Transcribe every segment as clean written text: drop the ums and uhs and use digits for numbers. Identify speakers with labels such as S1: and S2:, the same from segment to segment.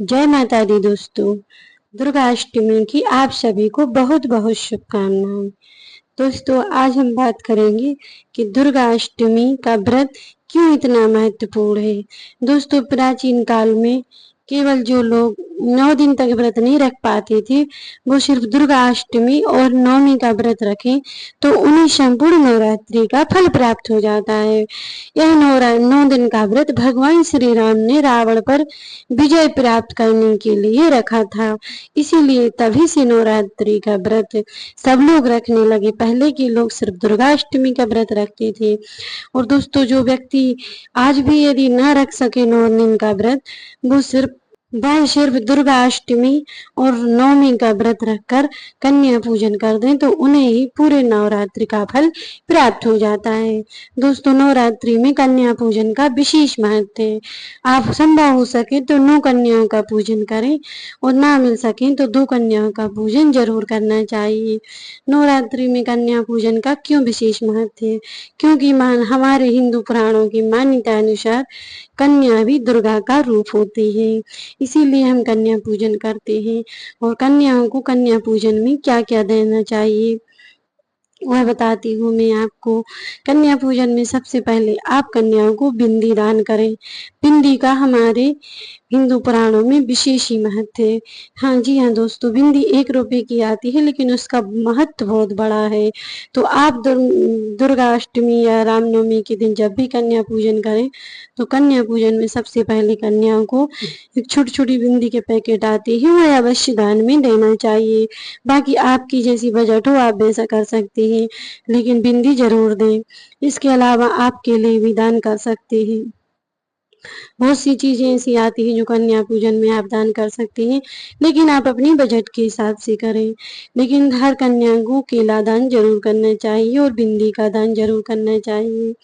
S1: जय माता दी दोस्तों। दुर्गा अष्टमी की आप सभी को बहुत बहुत शुभकामनाएं। दोस्तों, आज हम बात करेंगे कि दुर्गा अष्टमी का व्रत क्यों इतना महत्वपूर्ण है। दोस्तों, प्राचीन काल में केवल जो लोग 9 दिन तक व्रत नहीं रख पाते थे, वो सिर्फ दुर्गा अष्टमी और नवमी का व्रत रखें तो उन्हें संपूर्ण नवरात्रि का फल प्राप्त हो जाता है। यह 9 दिन का व्रत भगवान श्री राम ने रावण पर विजय प्राप्त करने के लिए रखा था। इसीलिए तभी से नवरात्रि का व्रत सब लोग रखने लगे। पहले के लोग सिर्फ दुर्गा अष्टमी का व्रत रखते थे। और दोस्तों, जो व्यक्ति आज भी यदि न रख सके 9 दिन का व्रत, वह सिर्फ दुर्गा अष्टमी और नवमी का व्रत रखकर कन्या पूजन कर दें तो उन्हें ही पूरे नवरात्रि का फल प्राप्त हो जाता है। दोस्तों, नवरात्रि में कन्या पूजन का विशेष महत्व है। आप संभव हो सके तो 9 कन्याओं का पूजन करें और ना मिल सके तो 2 कन्याओं का पूजन जरूर करना चाहिए। नवरात्रि में कन्या पूजन का क्यों विशेष महत्व है? क्योंकि हमारे हिंदू पुराणों की मान्यता अनुसार कन्या भी दुर्गा का रूप होती है। इसीलिए हम कन्या पूजन करते हैं। और कन्याओं को कन्या पूजन में क्या क्या देना चाहिए वह बताती हूँ मैं आपको। कन्या पूजन में सबसे पहले आप कन्याओं को बिंदी दान करें। बिंदी का हमारे हिंदू पुराणों में विशेष ही महत्व है। हाँ जी हाँ दोस्तों, बिंदी 1 रुपए की आती है लेकिन उसका महत्व बहुत बड़ा है। तो आप दुर्गा अष्टमी या रामनवमी के दिन जब भी कन्या पूजन करें तो कन्या पूजन में सबसे पहले कन्याओं को एक छोटी छोटी बिंदी के पैकेट आते हैं, वह अवश्य दान में देना चाहिए। बाकी आपकी जैसी बजट हो आप वैसा कर सकते हैं, लेकिन बिंदी जरूर दें। इसके अलावा आप केले भी दान कर सकते हैं। बहुत सी चीजें ऐसी आती हैं जो कन्या पूजन में आप दान कर सकते हैं, लेकिन आप अपनी बजट के हिसाब से करें। लेकिन हर कन्या को केला दान जरूर करना चाहिए और बिंदी का दान जरूर करना चाहिए।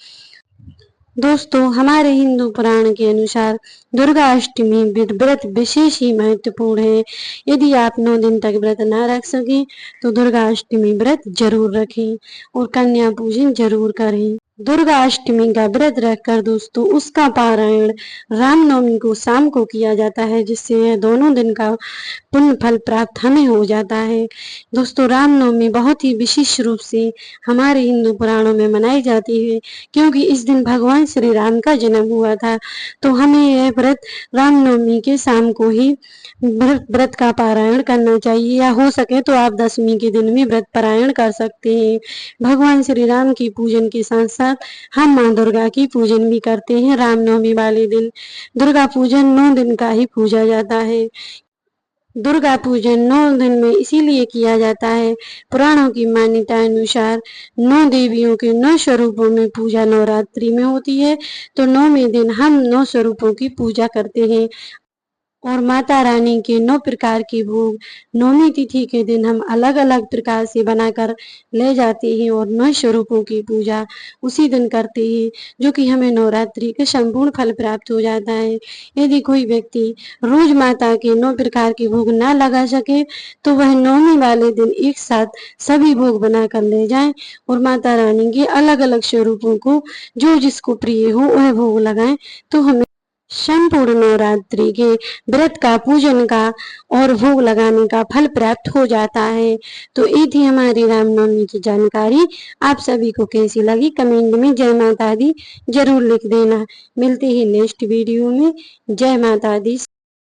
S1: दोस्तों, हमारे हिंदू पुराण के अनुसार दुर्गा अष्टमी व्रत विशेष ही महत्वपूर्ण है। यदि आप 9 दिन तक व्रत ना रख सकें तो दुर्गा अष्टमी व्रत जरूर रखें और कन्या पूजन जरूर करें। दुर्गा अष्टमी का व्रत रखकर दोस्तों उसका पारायण रामनवमी को शाम को किया जाता है, जिससे दोनों दिन का पुण्य फल प्राप्त हमें हो जाता है। दोस्तों, रामनवमी बहुत ही विशेष रूप से हमारे हिंदू पुराणों में मनाई जाती है, क्योंकि इस दिन भगवान श्री राम का जन्म हुआ था। तो हमें यह व्रत रामनवमी के शाम को ही व्रत का पारायण करना चाहिए, या हो सके तो आप 10वीं के दिन में व्रत पारायण कर सकते हैं। भगवान श्री राम की पूजन के साथ साथ हम माँ दुर्गा की पूजन भी करते हैं। रामनवमी वाले दिन दुर्गा पूजन 9 दिन का ही पूजा जाता है। दुर्गा पूजन 9 दिन में इसीलिए किया जाता है, पुराणों की मान्यता अनुसार 9 देवियों के 9 स्वरूपों में पूजा नवरात्रि में होती है। तो 9वें दिन हम 9 स्वरूपों की पूजा करते हैं और माता रानी के 9 प्रकार के भोग 9वीं तिथि के दिन हम अलग अलग प्रकार से बनाकर ले जाते हैं और 9 स्वरूपों की पूजा उसी दिन करते हैं, जो कि हमें नवरात्रि के संपूर्ण फल प्राप्त हो जाता है। यदि कोई व्यक्ति रोज माता के 9 प्रकार के भोग ना लगा सके तो वह 9वीं वाले दिन एक साथ सभी भोग बनाकर ले जाए और माता रानी के अलग अलग स्वरूपों को जो जिसको प्रिय हो वह भोग लगाए, तो हमें संपूर्ण नवरात्रि के व्रत का पूजन का और भोग लगाने का फल प्राप्त हो जाता है। तो ये थी हमारी रामनवमी की जानकारी। आप सभी को कैसी लगी कमेंट में जय माता दी जरूर लिख देना। मिलते हैं नेक्स्ट वीडियो में। जय माता दी।